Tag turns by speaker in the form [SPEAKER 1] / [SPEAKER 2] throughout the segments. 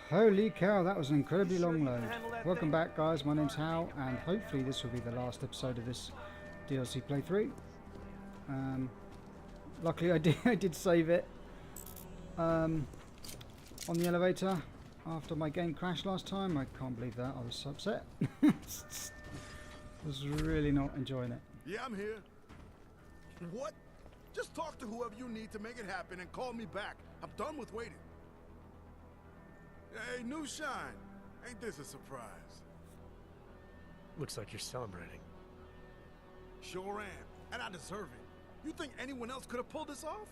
[SPEAKER 1] Holy cow, that was an incredibly long load. Welcome back, guys. My name's Hal, and hopefully this will be the last episode of this DLC playthrough. Luckily I did save it on the elevator after my game crashed last time. I can't believe that. I was so upset. I was really not enjoying it.
[SPEAKER 2] Yeah, I'm here. What? Just talk to whoever you need to make it happen and call me back. I'm done with waiting. Hey, new shine. Ain't this a surprise?
[SPEAKER 3] Looks like you're celebrating.
[SPEAKER 2] Sure am, and I deserve it. You think anyone else could have pulled this off?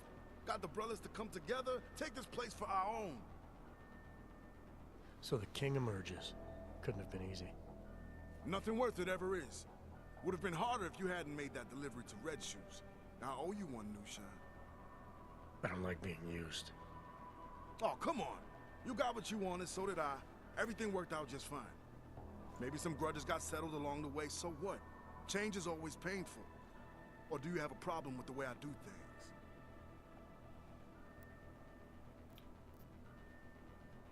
[SPEAKER 2] Got the brothers to come together, take this place for our own.
[SPEAKER 3] So the king emerges. Couldn't have been easy.
[SPEAKER 2] Nothing worth it ever is. Would have been harder if you hadn't made that delivery to Red Shoes. Now I owe you one, new shine.
[SPEAKER 3] I don't like being used.
[SPEAKER 2] Oh, come on. You got what you wanted, so did I. Everything worked out just fine. Maybe some grudges got settled along the way, so what? Change is always painful. Or do you have a problem with the way I do things?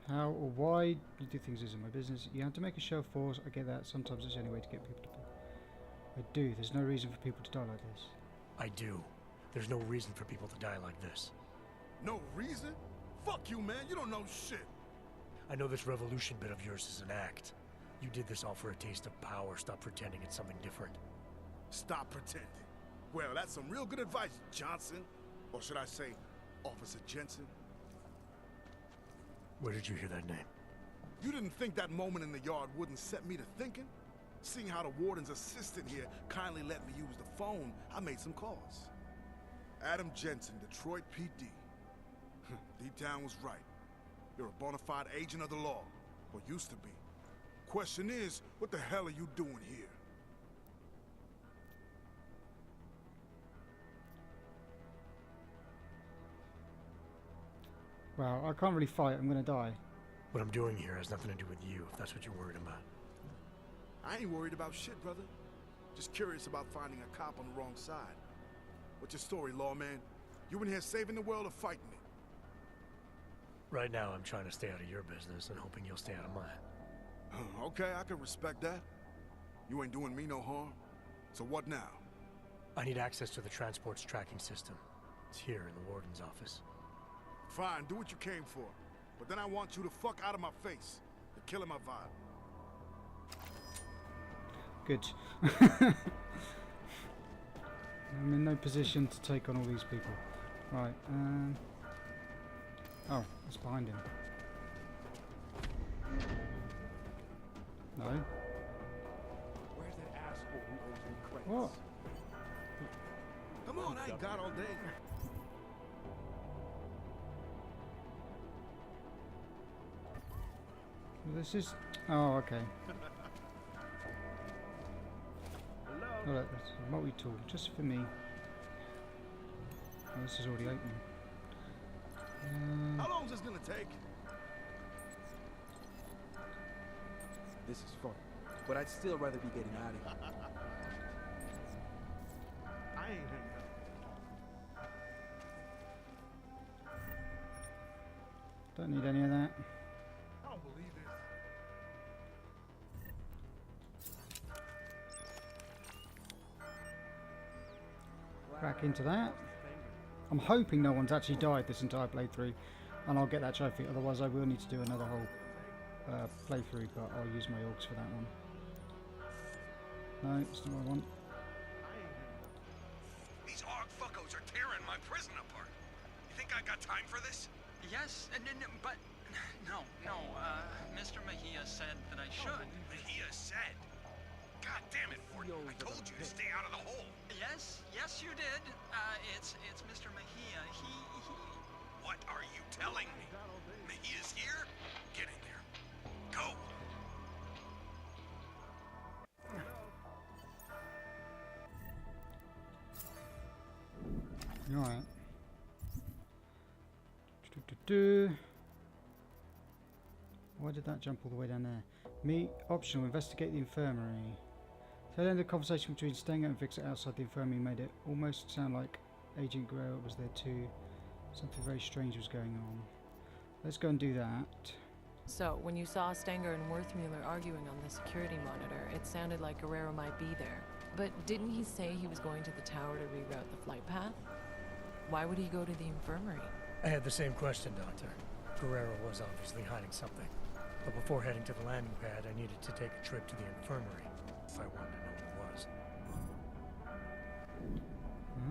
[SPEAKER 1] How or why you do things isn't my business. You have to make a show of force. I get that. Sometimes it's the only way to get people to pay. I do. There's no reason for people to die like this.
[SPEAKER 3] I do. There's no reason for people to die like this.
[SPEAKER 2] No reason? Fuck you, man. You don't know shit.
[SPEAKER 3] I know this revolution bit of yours is an act. You did this all for a taste of power. Stop pretending it's something different.
[SPEAKER 2] Stop pretending. Well, that's some real good advice, Johnson. Or should I say, Officer Jensen?
[SPEAKER 3] Where did you hear that name?
[SPEAKER 2] You didn't think that moment in the yard wouldn't set me to thinking? Seeing how the warden's assistant here kindly let me use the phone, I made some calls. Adam Jensen, Detroit PD. Deep down was right. You're a bona fide agent of the law. Or used to be. Question is, what the hell are you doing here?
[SPEAKER 1] Well, I can't really fight. I'm going to die.
[SPEAKER 3] What I'm doing here has nothing to do with you, if that's what you're worried about.
[SPEAKER 2] I ain't worried about shit, brother. Just curious about finding a cop on the wrong side. What's your story, lawman? You in here saving the world or fighting it?
[SPEAKER 3] Right now, I'm trying to stay out of your business and hoping you'll stay out of mine.
[SPEAKER 2] Okay, I can respect that. You ain't doing me no harm. So what now?
[SPEAKER 3] I need access to the transport's tracking system. It's here in the warden's office.
[SPEAKER 2] Fine, do what you came for. But then I want you to fuck out of my face. You're killing my vibe.
[SPEAKER 1] Good. I'm in no position to take on all these people. Right, oh, it's behind him. No.
[SPEAKER 4] Where's that asshole who owes me credits?
[SPEAKER 1] What?
[SPEAKER 2] Come on, I ain't got all day.
[SPEAKER 1] This is... Oh, okay. Oh, look, that's a multi-tool, just for me. Oh, this is already open.
[SPEAKER 2] How long is this gonna take?
[SPEAKER 4] This is fun, but I'd still rather be getting out of here.
[SPEAKER 2] I ain't hanging up.
[SPEAKER 1] Don't need any of that.
[SPEAKER 2] I don't believe this.
[SPEAKER 1] Crack into that. I'm hoping no one's actually died this entire playthrough, and I'll get that trophy. Otherwise, I will need to do another whole playthrough, but I'll use my orcs for that one. No, it's not what I want.
[SPEAKER 5] These orc fuckos are tearing my prison apart. You think I got time for this?
[SPEAKER 6] Yes, but no, Mr. Mejia said that I should.
[SPEAKER 5] Mejia said. God damn it, Warden. I told you to stay out of the hole.
[SPEAKER 6] Yes, you did. It's Mr. Mejia. He...
[SPEAKER 5] What are you telling me? Mejia's here? Get in there. Go.
[SPEAKER 1] Alright. Why did that jump all the way down there? Me, optional, investigate the infirmary. So then the conversation between Stenger and Vixer outside the infirmary made it almost sound like Agent Guerrero was there too. Something very strange was going on. Let's go and do that.
[SPEAKER 7] So, when you saw Stenger and Worthmuller arguing on the security monitor, it sounded like Guerrero might be there. But didn't he say he was going to the tower to reroute the flight path? Why would he go to the infirmary?
[SPEAKER 3] I had the same question, Doctor. Guerrero was obviously hiding something. But before heading to the landing pad, I needed to take a trip to the infirmary if I wanted to know what it was.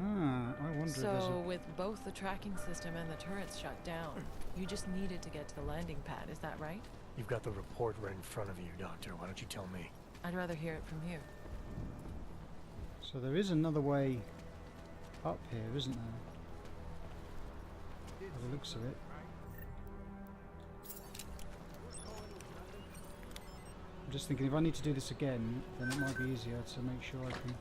[SPEAKER 1] Ah, I wonder if there's
[SPEAKER 7] So,
[SPEAKER 1] a...
[SPEAKER 7] with both the tracking system and the turrets shut down, you just needed to get to the landing pad, is that right?
[SPEAKER 3] You've got the report right in front of you, Doctor. Why don't you tell me?
[SPEAKER 7] I'd rather hear it from you.
[SPEAKER 1] So there is another way up here, isn't there? By the looks of it. I'm just thinking if I need to do this again, then it might be easier to make sure I can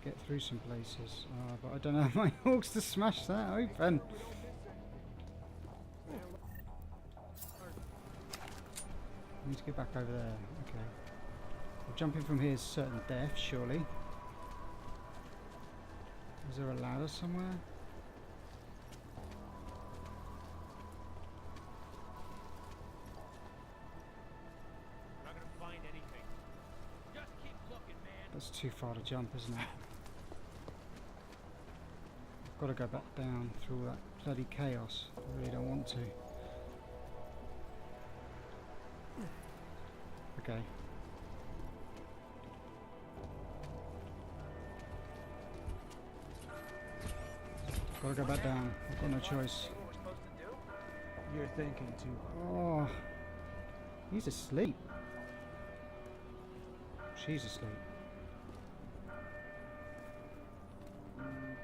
[SPEAKER 1] get through some places. But I don't know my hawks to smash that open. I need to get back over there. Okay. Well, jumping from here is certain death, surely. Is there a ladder somewhere?
[SPEAKER 8] Not gonna find anything. Just keep looking, man.
[SPEAKER 1] That's too far to jump, isn't it? I've got to go back down through all that bloody chaos. I really don't want to. Okay. Got to go back down. I've got no choice.
[SPEAKER 4] You're thinking too hard.
[SPEAKER 1] Oh, he's asleep. She's asleep.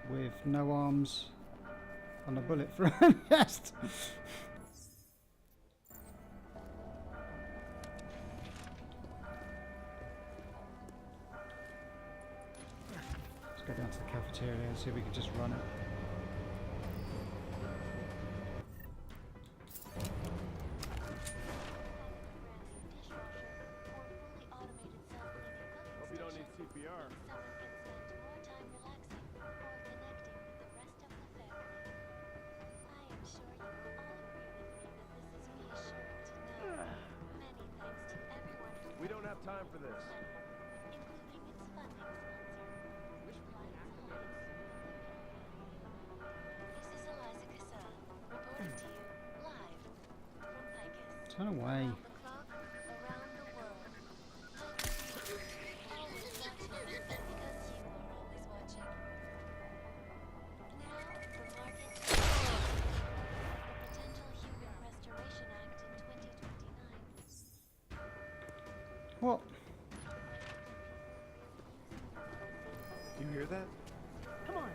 [SPEAKER 1] With no arms and a bullet for her chest. Let's go down to the cafeteria and see if we can just run it.
[SPEAKER 8] Hope you don't need CPR. We don't have time for this.
[SPEAKER 1] Turn away. What?
[SPEAKER 4] You hear that?
[SPEAKER 8] Come on.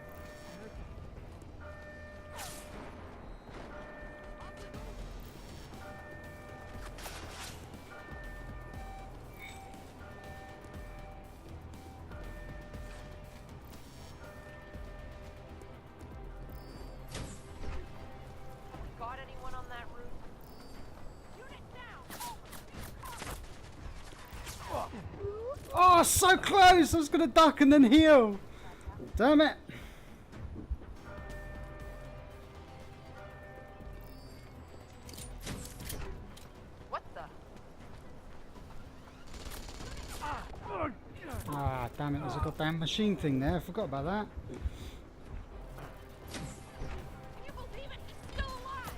[SPEAKER 7] Got anyone on that roof?
[SPEAKER 1] Oh, so close! I was gonna duck and then heal. Damn it!
[SPEAKER 7] What the?
[SPEAKER 1] Ah, damn it! There's a goddamn machine thing there. I forgot about that.
[SPEAKER 9] Can you believe it? He's still alive!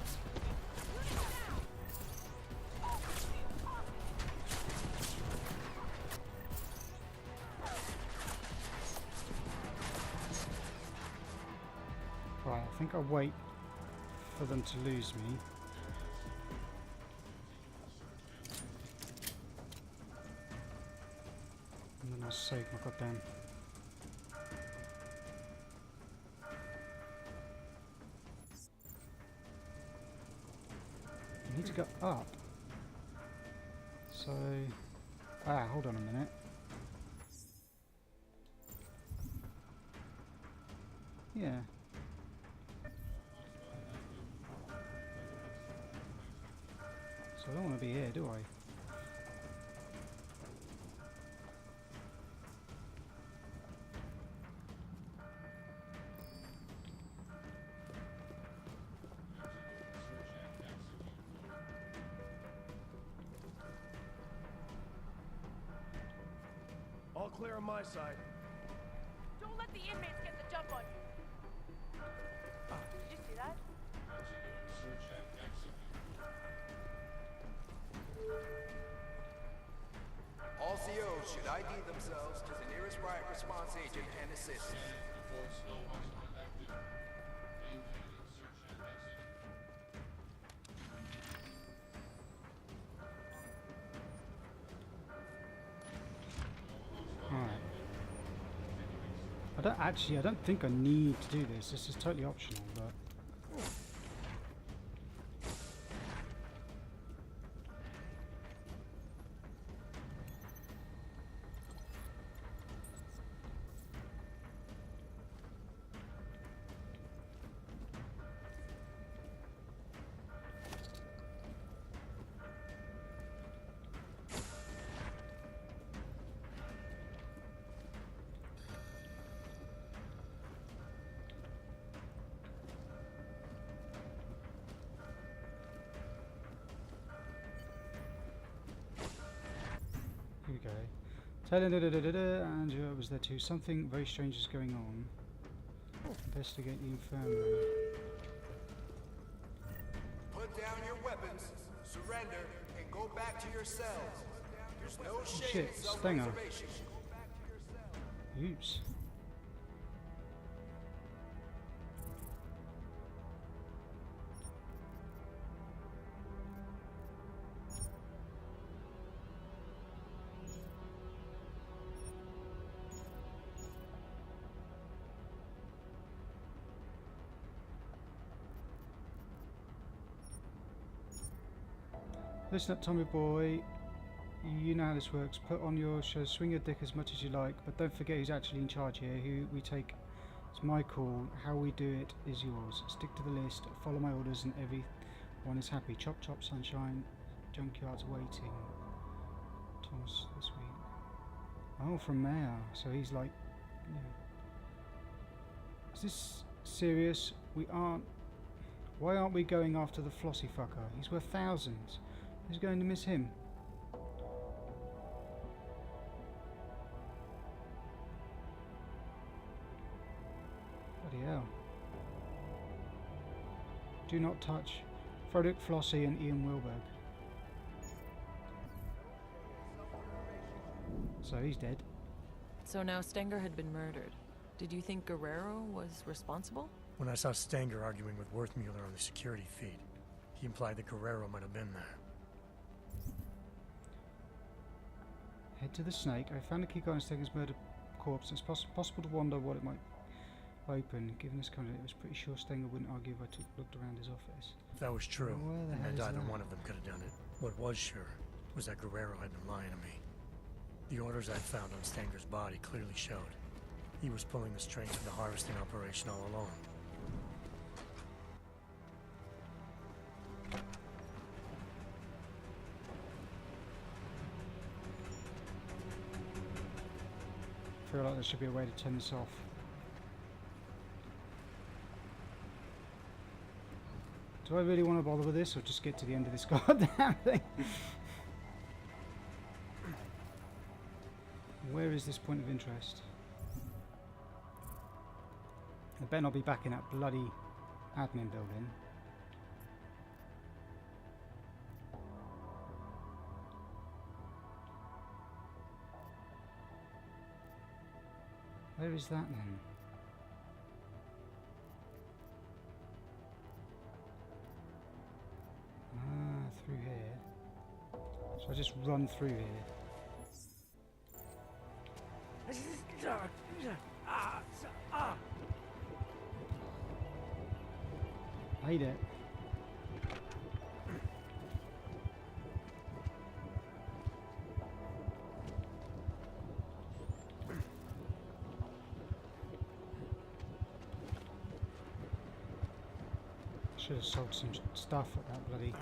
[SPEAKER 1] Right, I think I'll wait for them to lose me. And then I'll save my goddamn... I need to go up. So... Ah, hold on a minute. Yeah. So I don't want to be here, do I?
[SPEAKER 8] All clear on my side.
[SPEAKER 9] Don't let the inmates get the jump on you. Did you see that?
[SPEAKER 10] All COs should ID themselves to the nearest riot response agent and assist.
[SPEAKER 1] Alright. I don't think I need to do this. This is totally optional, but... Here we go. And I was there too. Something very strange is going on. Investigate the infirmary.
[SPEAKER 10] Put down your weapons, surrender, and go back to your cells. There's no shame in
[SPEAKER 1] Stenger.
[SPEAKER 10] self-preservation.
[SPEAKER 1] Oops. Listen up, Tommy boy. You know how this works. Put on your show, swing your dick as much as you like, but don't forget who's actually in charge here. Who we take, it's my call. How we do it is yours. Stick to the list, follow my orders, and everyone is happy. Chop chop, sunshine. Junkyard's waiting. Thomas this week. Oh, from Mayor. So he's like, yeah. Is this serious? We aren't. Why aren't we going after the Flossy fucker? He's worth thousands. Who's going to miss him? Bloody hell. Do not touch Frederick Flossy and Ian Wilberg. So he's dead.
[SPEAKER 7] So now Stenger had been murdered. Did you think Guerrero was responsible?
[SPEAKER 3] When I saw Stenger arguing with Worthmuller on the security feed, he implied that Guerrero might have been there.
[SPEAKER 1] Head to the snake. I found a key card in Stenger's murder corpse. It's possible to wonder what it might open. Given this content, it was pretty sure Stenger wouldn't argue if I looked around his office.
[SPEAKER 3] If that was true,
[SPEAKER 1] Where the
[SPEAKER 3] it
[SPEAKER 1] hell
[SPEAKER 3] meant
[SPEAKER 1] is
[SPEAKER 3] either
[SPEAKER 1] that?
[SPEAKER 3] one of them could have done it. What was sure was that Guerrero had been lying to me. The orders I'd found on Stenger's body clearly showed he was pulling the strings of the harvesting operation all along.
[SPEAKER 1] I feel like there should be a way to turn this off. Do I really want to bother with this, or just get to the end of this goddamn thing? Where is this point of interest? I better not be back in that bloody admin building. Where is that then? Ah, through here. So I just run through here. Hate it. Should have sold some stuff at that bloody.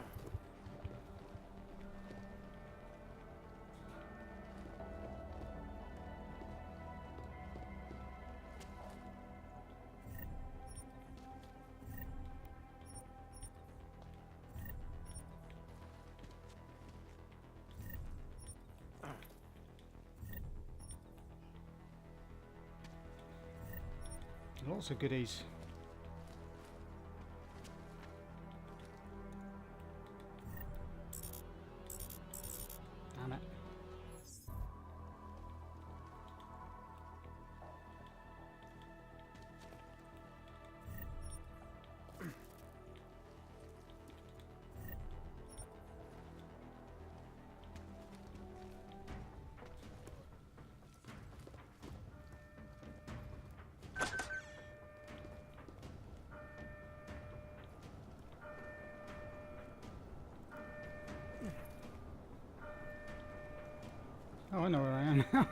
[SPEAKER 1] Lots of goodies. Damn it. Oh, I know where I am now.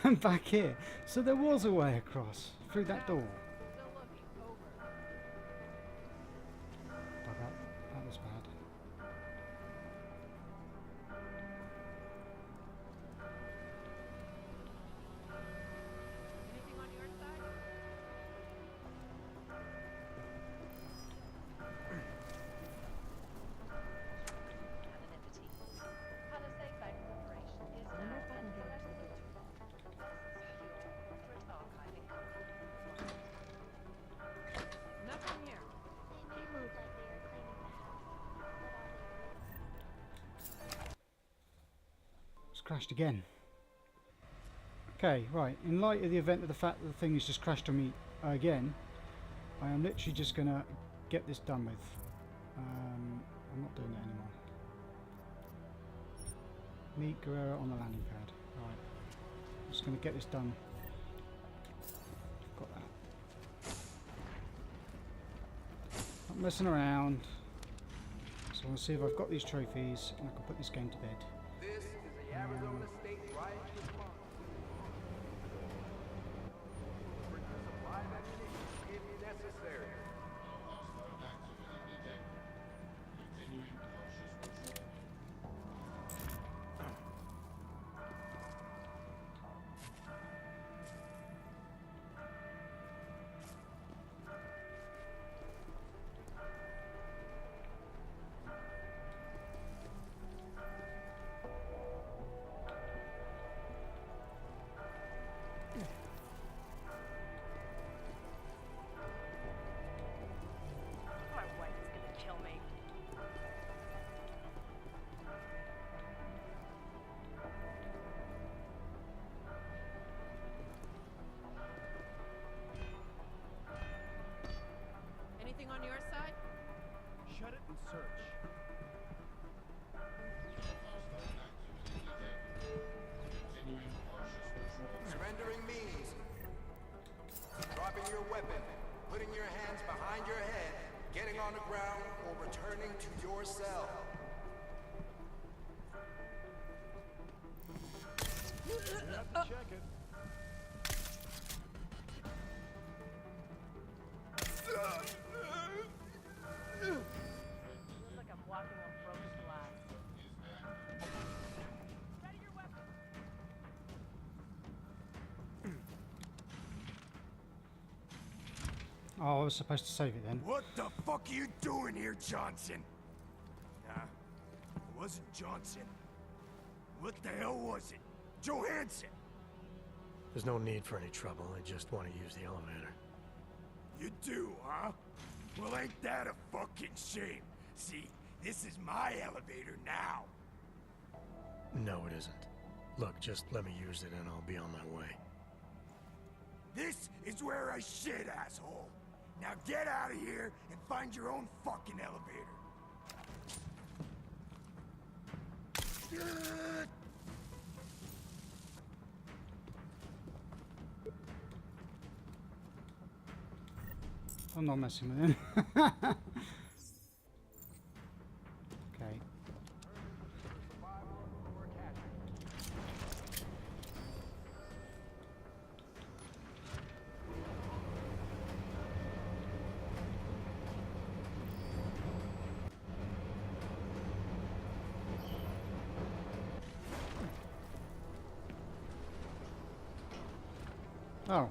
[SPEAKER 1] I'm back here. So there was a way across through that door.
[SPEAKER 9] Still looking over.
[SPEAKER 1] Bugger. That was bad.
[SPEAKER 9] Anything on your side? Nothing here.
[SPEAKER 1] It's crashed again. Okay, right. In light of the event of the fact that the thing has just crashed on me again, I am literally just going to get this done with. I'm not doing it anymore. Meet Guerrero on the landing pad. Right. I'm just going to get this done. Got that. Not messing around. So I want to see if I've got these trophies and I can put this game to bed.
[SPEAKER 10] This is the Arizona State Riot Response. Bring the supply of ammunition if necessary.
[SPEAKER 9] My wife is gonna kill me. Anything on your side?
[SPEAKER 8] Shut it and search.
[SPEAKER 10] Surrendering means dropping your weapon, putting your hands behind your head, getting on the ground, or returning to your cell.
[SPEAKER 8] You have to check it.
[SPEAKER 9] Feels like I'm walking on broken glass. Ready your weapon.
[SPEAKER 1] Oh, I was supposed to save it then.
[SPEAKER 10] What the fuck are you doing here, Johnson? Nah, it wasn't Johnson. What the hell was it? Johansson!
[SPEAKER 3] There's no need for any trouble. I just want to use the elevator.
[SPEAKER 10] You do, huh? Well, ain't that a fucking shame? See, this is my elevator now.
[SPEAKER 3] No, it isn't. Look, just let me use it and I'll be on my way.
[SPEAKER 10] This is where I shit, asshole. Now get out of here and find your own fucking elevator.
[SPEAKER 1] I'm not messing with him. Okay. Oh.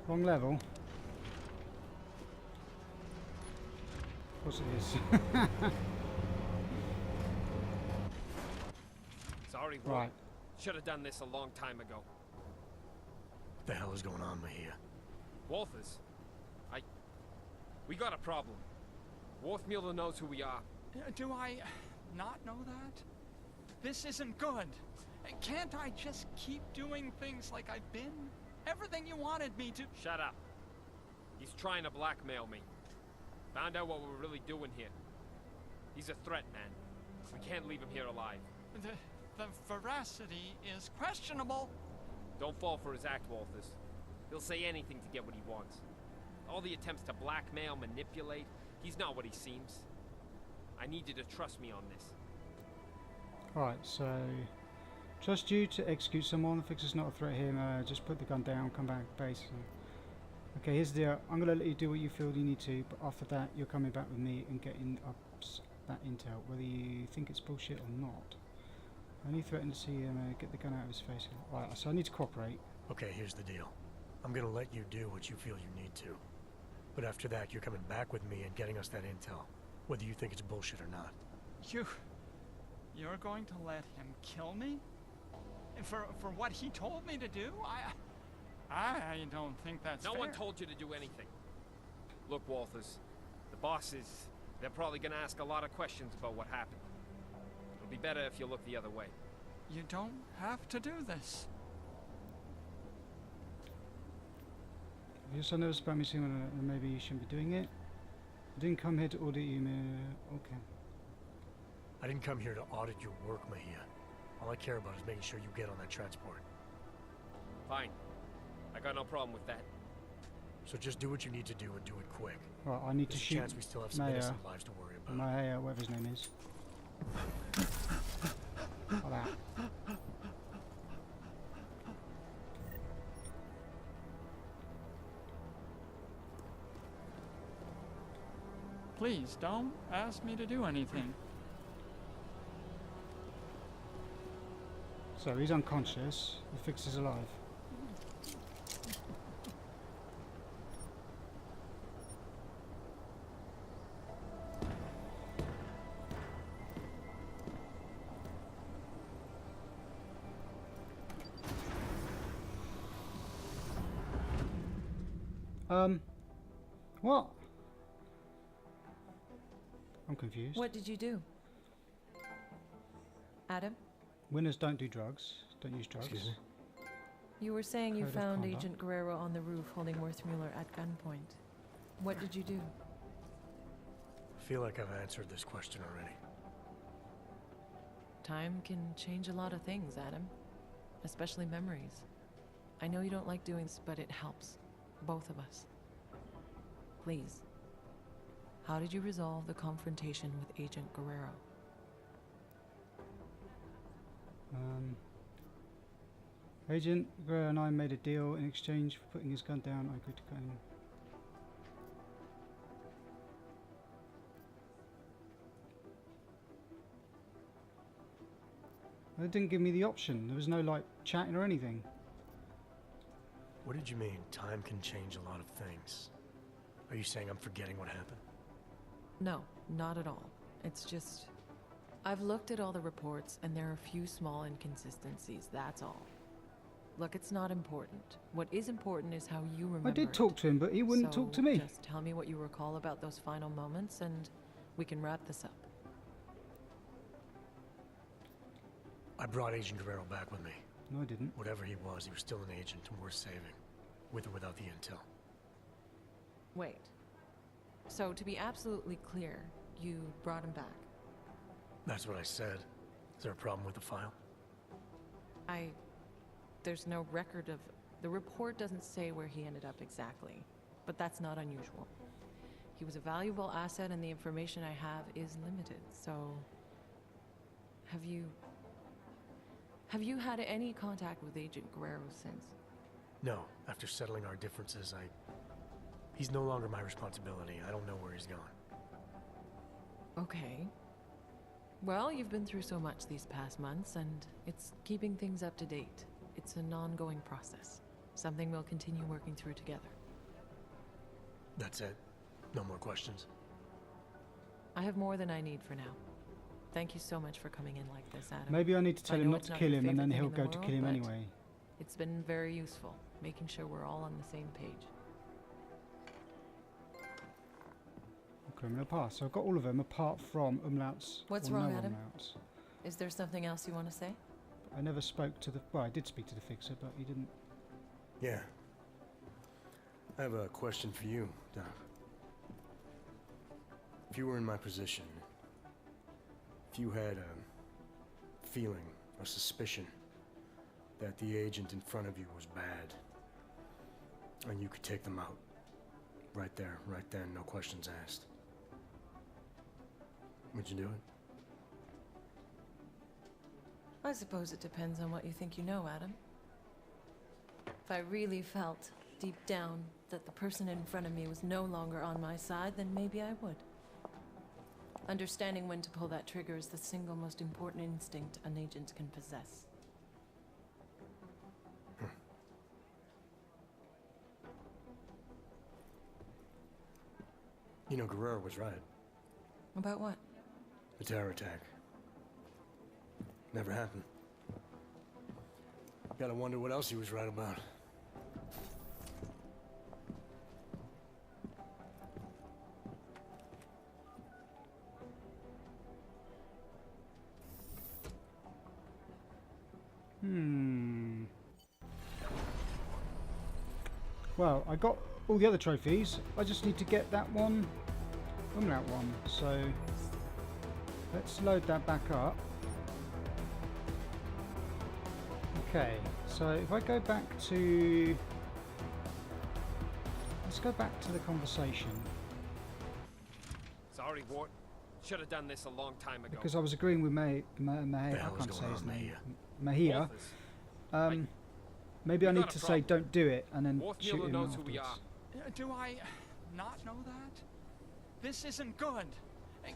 [SPEAKER 1] Wrong level. Of course it is.
[SPEAKER 8] Sorry, bro.
[SPEAKER 1] Right.
[SPEAKER 8] Should have done this a long time ago.
[SPEAKER 3] What the hell is going on, Mejia?
[SPEAKER 11] Walters, we got a problem. Worthmuller knows who we are.
[SPEAKER 6] Do I not know that? This isn't good. Can't I just keep doing things like I've been? Everything you wanted me to...
[SPEAKER 11] Shut up. He's trying to blackmail me. Found out what we're really doing here. He's a threat, man. We can't leave him here alive.
[SPEAKER 6] The veracity is questionable.
[SPEAKER 11] Don't fall for his act, Walters. He'll say anything to get what he wants. All the attempts to blackmail, manipulate, he's not what he seems. I need you to trust me on this.
[SPEAKER 1] Alright, so... Trust you to execute someone. The fix is not a threat here. Just put the gun down, come back, base. Okay, here's the deal. I'm going to let you do what you feel you need to, but after that, you're coming back with me and getting up that intel, whether you think it's bullshit or not. I only threaten to see him get the gun out of his face. Right, so I need to cooperate.
[SPEAKER 3] Okay, here's the deal. I'm going to let you do what you feel you need to. But after that, you're coming back with me and getting us that intel, whether you think it's bullshit or not.
[SPEAKER 6] You're going to let him kill me? For what he told me to do? I don't think that's fair.
[SPEAKER 11] No one told you to do anything. Look, Walters, the bosses, they're probably gonna ask a lot of questions about what happened. It'll be better if you look the other way.
[SPEAKER 6] You don't have to do this.
[SPEAKER 1] Yes, I noticed about me saying maybe you shouldn't be doing it. I didn't come here to audit you, okay.
[SPEAKER 3] I didn't come here to audit your work, Mejia. All I care about is making sure you get on that transport.
[SPEAKER 11] Fine. I got no problem with that.
[SPEAKER 3] So just do what you need to do and do it quick.
[SPEAKER 1] Right, I need
[SPEAKER 3] There's
[SPEAKER 1] to
[SPEAKER 3] a
[SPEAKER 1] shoot
[SPEAKER 3] chance we still have some innocent lives to worry about.
[SPEAKER 1] Whatever his name is. Like that.
[SPEAKER 6] Please, don't ask me to do anything.
[SPEAKER 1] So he's unconscious. The fix is alive. What? I'm confused.
[SPEAKER 7] What did you do? Adam?
[SPEAKER 1] Winners don't do drugs. Don't use drugs.
[SPEAKER 3] Excuse me?
[SPEAKER 7] You were saying you
[SPEAKER 1] Code of
[SPEAKER 7] found
[SPEAKER 1] conduct.
[SPEAKER 7] Agent Guerrero on the roof holding Worthmuller at gunpoint. What did you do?
[SPEAKER 3] I feel like I've answered this question already.
[SPEAKER 7] Time can change a lot of things, Adam. Especially memories. I know you don't like doing this, but it helps. Both of us. Please. How did you resolve the confrontation with Agent Guerrero?
[SPEAKER 1] Agent Guerrero and I made a deal in exchange for putting his gun down. I agreed to cut him. They didn't give me the option. There was no like chatting or anything.
[SPEAKER 3] What did you mean, time can change a lot of things? Are you saying I'm forgetting what happened?
[SPEAKER 7] No, not at all. It's just... I've looked at all the reports, and there are a few small inconsistencies, that's all. Look, it's not important. What is important is how you remember
[SPEAKER 1] I did talk to him, but he wouldn't talk to me.
[SPEAKER 7] Just tell me what you recall about those final moments, and we can wrap this up.
[SPEAKER 3] I brought Agent Guerrero back with me.
[SPEAKER 1] No, I didn't.
[SPEAKER 3] Whatever he was still an agent and worth saving. With or without the intel.
[SPEAKER 7] Wait. So, to be absolutely clear, you brought him back?
[SPEAKER 3] That's what I said. Is there a problem with the file?
[SPEAKER 7] There's no record of... The report doesn't say where he ended up exactly, but that's not unusual. He was a valuable asset and the information I have is limited, so... Have you had any contact with Agent Guerrero since?
[SPEAKER 3] No. After settling our differences, He's no longer my responsibility. I don't know where he's gone.
[SPEAKER 7] Okay. Well, you've been through so much these past months, and it's keeping things up to date. It's an ongoing process. Something we'll continue working through together.
[SPEAKER 3] That's it? No more questions?
[SPEAKER 7] I have more than I need for now. Thank you so much for coming in like this, Adam.
[SPEAKER 1] Maybe I need to tell him
[SPEAKER 7] know
[SPEAKER 1] not
[SPEAKER 7] it's
[SPEAKER 1] to
[SPEAKER 7] not
[SPEAKER 1] kill
[SPEAKER 7] your
[SPEAKER 1] him, and then
[SPEAKER 7] favorite
[SPEAKER 1] he'll
[SPEAKER 7] thing in
[SPEAKER 1] go
[SPEAKER 7] the
[SPEAKER 1] to
[SPEAKER 7] world,
[SPEAKER 1] kill him
[SPEAKER 7] but
[SPEAKER 1] anyway.
[SPEAKER 7] It's been very useful, making sure we're all on the same page.
[SPEAKER 1] criminal past. So I've got all of them apart from Umlauts.
[SPEAKER 7] What's
[SPEAKER 1] or
[SPEAKER 7] wrong,
[SPEAKER 1] no
[SPEAKER 7] Adam?
[SPEAKER 1] Umlauts.
[SPEAKER 7] Is there something else you want to say?
[SPEAKER 1] I never spoke to the... Well, I did speak to the fixer, but he didn't...
[SPEAKER 3] Yeah. I have a question for you, Doc. If you were in my position, if you had a feeling, a suspicion, that the agent in front of you was bad, and you could take them out, right there, right then, no questions asked, would you do it?
[SPEAKER 7] I suppose it depends on what you think you know, Adam. If I really felt, deep down, that the person in front of me was no longer on my side, then maybe I would. Understanding when to pull that trigger is the single most important instinct an agent can possess.
[SPEAKER 3] You know, Guerrero was right.
[SPEAKER 7] About what?
[SPEAKER 3] The terror attack. Never happened. Gotta wonder what else he was right about.
[SPEAKER 1] Well, I got all the other trophies. I just need to get that one, Umlaut one. So let's load that back up. Okay, so if I go back to... Let's go back to the conversation.
[SPEAKER 11] Sorry, Wart. Should have done this a long time ago.
[SPEAKER 1] Because I was agreeing with May I can't say his name. Mahia. Maybe I need to say don't do it and then shoot him
[SPEAKER 11] knows
[SPEAKER 1] afterwards.
[SPEAKER 11] who we are.
[SPEAKER 6] Do I not know that? This isn't good.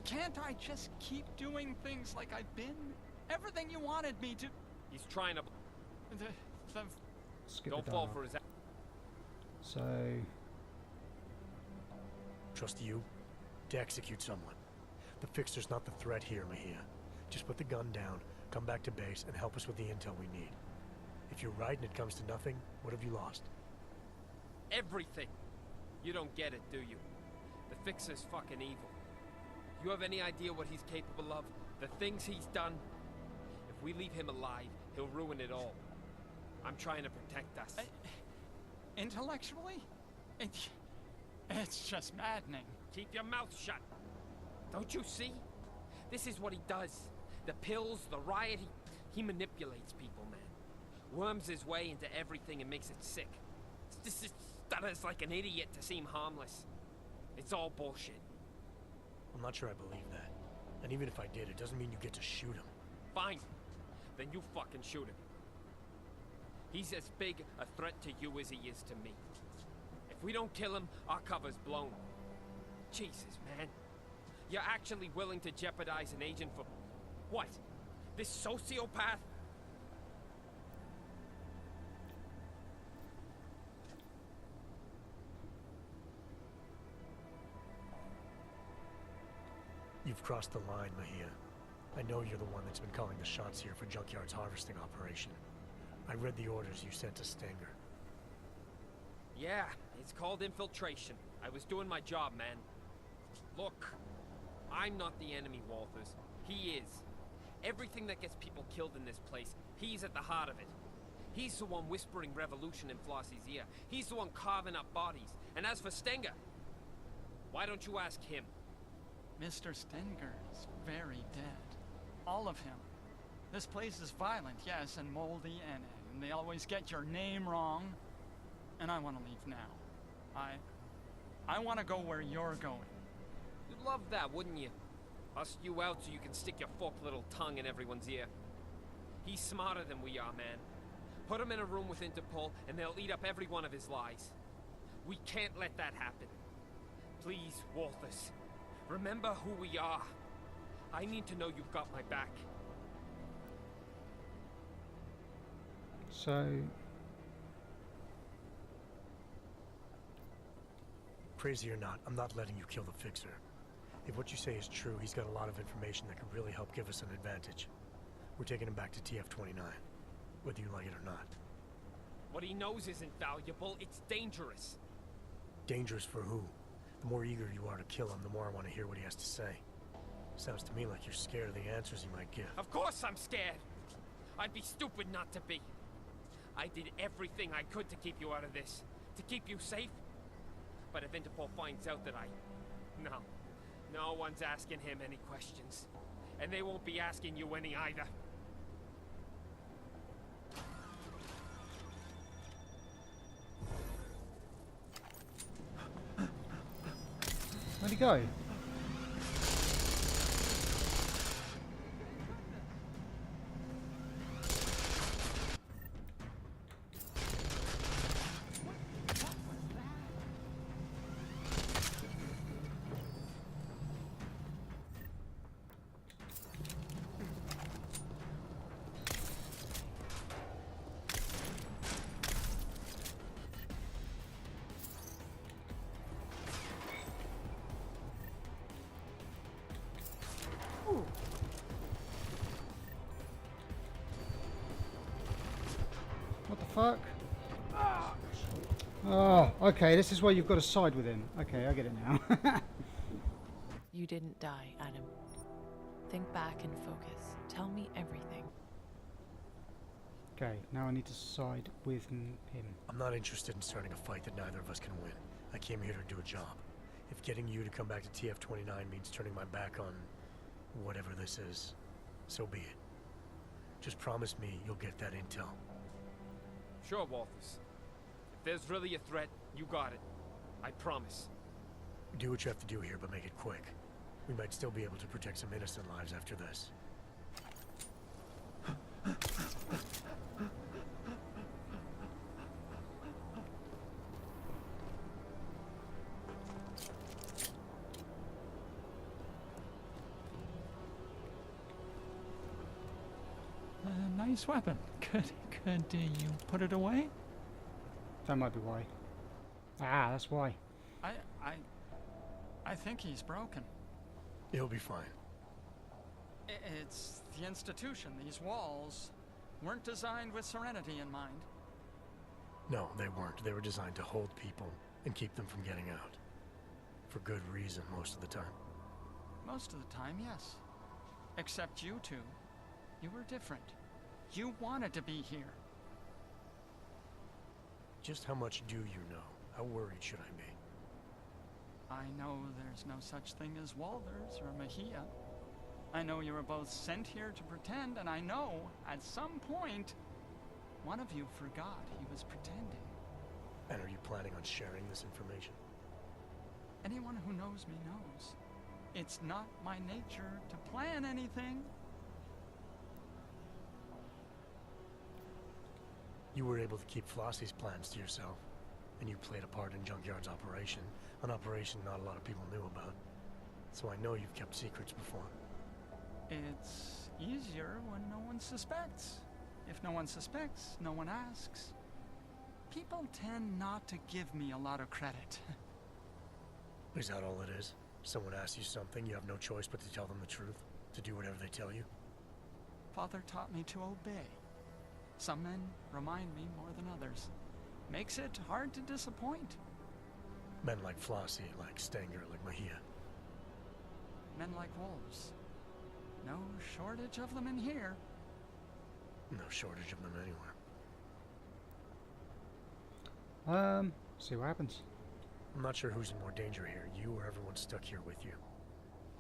[SPEAKER 6] Can't I just keep doing things like I've been? Everything you wanted me to...
[SPEAKER 11] He's trying to...
[SPEAKER 1] Skip
[SPEAKER 11] Don't
[SPEAKER 1] the
[SPEAKER 11] fall
[SPEAKER 1] dialogue.
[SPEAKER 11] for his...
[SPEAKER 1] So...
[SPEAKER 3] Trust you to execute someone. The fixer's not the threat here, Mahia. Just put the gun down, come back to base, and help us with the intel we need. If you're right and it comes to nothing, what have you lost?
[SPEAKER 11] Everything! You don't get it, do you? The fixer's fucking evil. You have any idea what he's capable of? The things he's done? If we leave him alive, he'll ruin it all. I'm trying to protect us.
[SPEAKER 6] Intellectually? It's just maddening.
[SPEAKER 11] Keep your mouth shut. Don't you see? This is what he does. The pills, the riot, he manipulates people, man. Worms his way into everything and makes it sick. Just stutters like an idiot to seem harmless. It's all bullshit.
[SPEAKER 3] I'm not sure I believe that. And even if I did, it doesn't mean you get to shoot him.
[SPEAKER 11] Fine. Then you fucking shoot him. He's as big a threat to you as he is to me. If we don't kill him, our cover's blown. Jesus, man. You're actually willing to jeopardize an agent for... what? This sociopath?
[SPEAKER 3] You've crossed the line, Mahia. I know you're the one that's been calling the shots here for Junkyard's harvesting operation. I read the orders you sent to Stenger.
[SPEAKER 11] Yeah, it's called infiltration. I was doing my job, man. Look, I'm not the enemy, Walters. He is. Everything that gets people killed in this place, he's at the heart of it. He's the one whispering revolution in Flossy's ear. He's the one carving up bodies. And as for Stenger, why don't you ask him?
[SPEAKER 6] Mr. Stenger is very dead. All of him. This place is violent, yes, and moldy, and they always get your name wrong. And I want to leave now. I want to go where you're going.
[SPEAKER 11] You'd love that, wouldn't you? Bust you out so you can stick your forked little tongue in everyone's ear. He's smarter than we are, man. Put him in a room with Interpol, and they'll eat up every one of his lies. We can't let that happen. Please, Walters. Remember who we are. I need to know you've got my back.
[SPEAKER 1] So...
[SPEAKER 3] Crazy or not, I'm not letting you kill the fixer. If what you say is true, he's got a lot of information that could really help give us an advantage. We're taking him back to TF-29, whether you like it or not.
[SPEAKER 11] What he knows isn't valuable, it's dangerous.
[SPEAKER 3] Dangerous for who? The more eager you are to kill him, the more I want to hear what he has to say. Sounds to me like you're scared of the answers he might give.
[SPEAKER 11] Of course I'm scared! I'd be stupid not to be. I did everything I could to keep you out of this. To keep you safe. But if Interpol finds out that no one's asking him any questions. And they won't be asking you any either.
[SPEAKER 1] Where'd he go? What the fuck? Oh, okay, this is where you've got to side with him. Okay, I get it now.
[SPEAKER 7] You didn't die, Adam. Think back and focus. Tell me everything.
[SPEAKER 1] Okay, now I need to side with him.
[SPEAKER 3] I'm not interested in starting a fight that neither of us can win. I came here to do a job. If getting you to come back to TF-29 means turning my back on whatever this is, so be it. Just promise me you'll get that intel.
[SPEAKER 11] Sure, Walters. If there's really a threat, you got it. I promise.
[SPEAKER 3] Do what you have to do here, but make it quick. We might still be able to protect some innocent lives after this.
[SPEAKER 6] Nice weapon. Could you put it away?
[SPEAKER 1] That might be why. Ah, that's why.
[SPEAKER 6] I think he's broken.
[SPEAKER 3] He'll be fine.
[SPEAKER 6] It's the institution. These walls weren't designed with serenity in mind.
[SPEAKER 3] No, they weren't. They were designed to hold people and keep them from getting out. For good reason most of the time.
[SPEAKER 6] Most of the time, yes. Except you two. You were different. You wanted to be here.
[SPEAKER 3] Just how much do you know? How worried should I be?
[SPEAKER 6] I know there's no such thing as Walters or Mejia. I know you were both sent here to pretend, and I know, at some point, one of you forgot he was pretending.
[SPEAKER 3] And are you planning on sharing this information?
[SPEAKER 6] Anyone who knows me knows. It's not my nature to plan anything.
[SPEAKER 3] You were able to keep Flossy's plans to yourself, and you played a part in Junkyard's operation, an operation not a lot of people knew about. So I know you've kept secrets before.
[SPEAKER 6] It's easier when no one suspects. If no one suspects, no one asks. People tend not to give me a lot of credit.
[SPEAKER 3] Is that all it is? Someone asks you something, you have no choice but to tell them the truth? To do whatever they tell you?
[SPEAKER 6] Father taught me to obey. Some men remind me more than others. Makes it hard to disappoint.
[SPEAKER 3] Men like Flossy, like Stenger, like Mejia.
[SPEAKER 6] Men like wolves. No shortage of them in here.
[SPEAKER 3] No shortage of them anywhere.
[SPEAKER 1] See what happens.
[SPEAKER 3] I'm not sure who's in more danger here, you or everyone stuck here with you.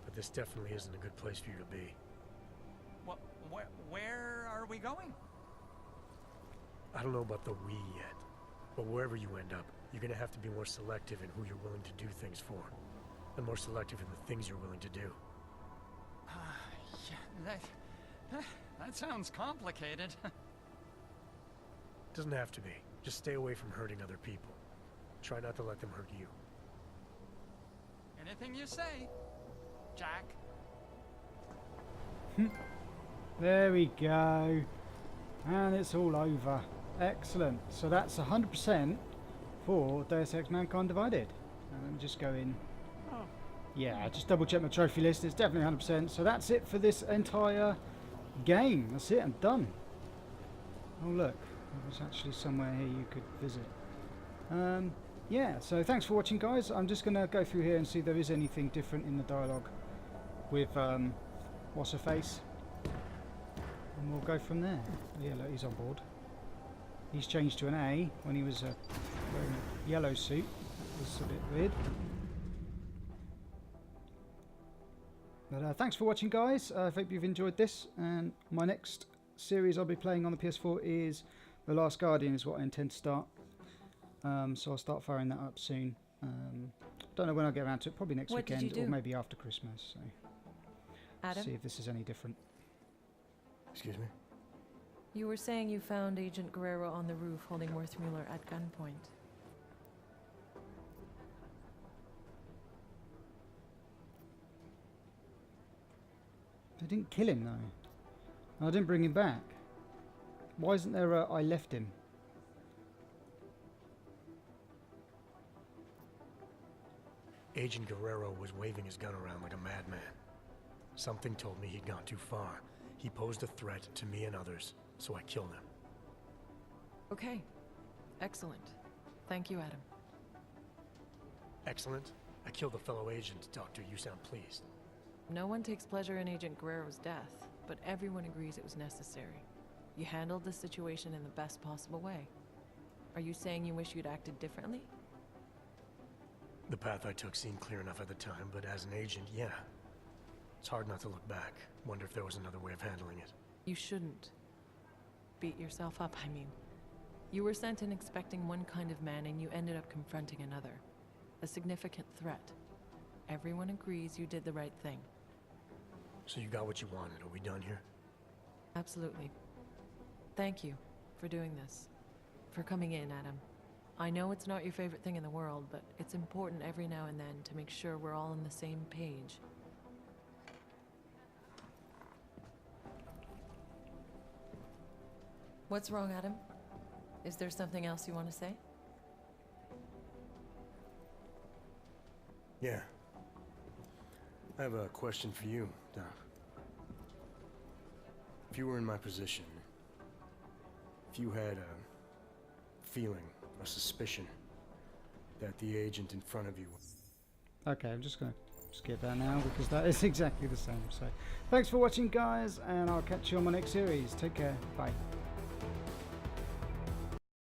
[SPEAKER 3] But this definitely isn't a good place for you to be.
[SPEAKER 6] Where are we going?
[SPEAKER 3] I don't know about the we yet, but wherever you end up, you're gonna have to be more selective in who you're willing to do things for, and more selective in the things you're willing to do.
[SPEAKER 6] Yeah, that sounds complicated.
[SPEAKER 3] Doesn't have to be. Just stay away from hurting other people. Try not to let them hurt you.
[SPEAKER 6] Anything you say, Jack.
[SPEAKER 1] There we go. And it's all over. Excellent. So that's 100% for Deus Ex Mankind Divided. And let me just go in.
[SPEAKER 6] Oh.
[SPEAKER 1] Yeah, I just double check my trophy list. It's definitely 100%. So that's it for this entire game. That's it. I'm done. Oh look, there's actually somewhere here you could visit. yeah, so thanks for watching, guys. I'm just going to go through here and see if there is anything different in the dialogue with what's her face, and we'll go from there. Yeah, look, he's on board. He's changed to an A when he was wearing a yellow suit. That was a bit weird. But thanks for watching, guys. I hope you've enjoyed this, and my next series I'll be playing on the PS4 is The Last Guardian, is what I intend to start. So I'll start firing that up soon. Don't know when I'll get around to it, probably next weekend or maybe after Christmas. So
[SPEAKER 7] Adam?
[SPEAKER 1] see if this is any different.
[SPEAKER 3] Excuse me?
[SPEAKER 7] You were saying you found Agent Guerrero on the roof holding Worthmuller at gunpoint.
[SPEAKER 1] I didn't kill him though. I didn't bring him back. Why isn't there a I left him?
[SPEAKER 3] Agent Guerrero was waving his gun around like a madman. Something told me he'd gone too far. He posed a threat to me and others, so I killed him.
[SPEAKER 7] Okay. Excellent. Thank you, Adam.
[SPEAKER 3] Excellent? I killed a fellow agent, Doctor. You sound pleased.
[SPEAKER 7] No one takes pleasure in Agent Guerrero's death, but everyone agrees it was necessary. You handled the situation in the best possible way. Are you saying you wish you'd acted differently?
[SPEAKER 3] The path I took seemed clear enough at the time, but as an agent, yeah. It's hard not to look back. Wonder if there was another way of handling it.
[SPEAKER 7] You shouldn't. Beat yourself up, I mean. You were sent in expecting one kind of man and you ended up confronting another. A significant threat. Everyone agrees you did the right thing.
[SPEAKER 3] So you got what you wanted. Are we done here?
[SPEAKER 7] Absolutely. Thank you for doing this. For coming in, Adam. I know it's not your favorite thing in the world, but it's important every now and then to make sure we're all on the same page. What's wrong, Adam? Is there something else you want to say?
[SPEAKER 3] Yeah. I have a question for you, Doc. If you were in my position, if you had a feeling, a suspicion, that the agent in front of you...
[SPEAKER 1] Okay, I'm just going to skip that now because that is exactly the same. So thanks for watching, guys, and I'll catch you on my next series. Take care. Bye.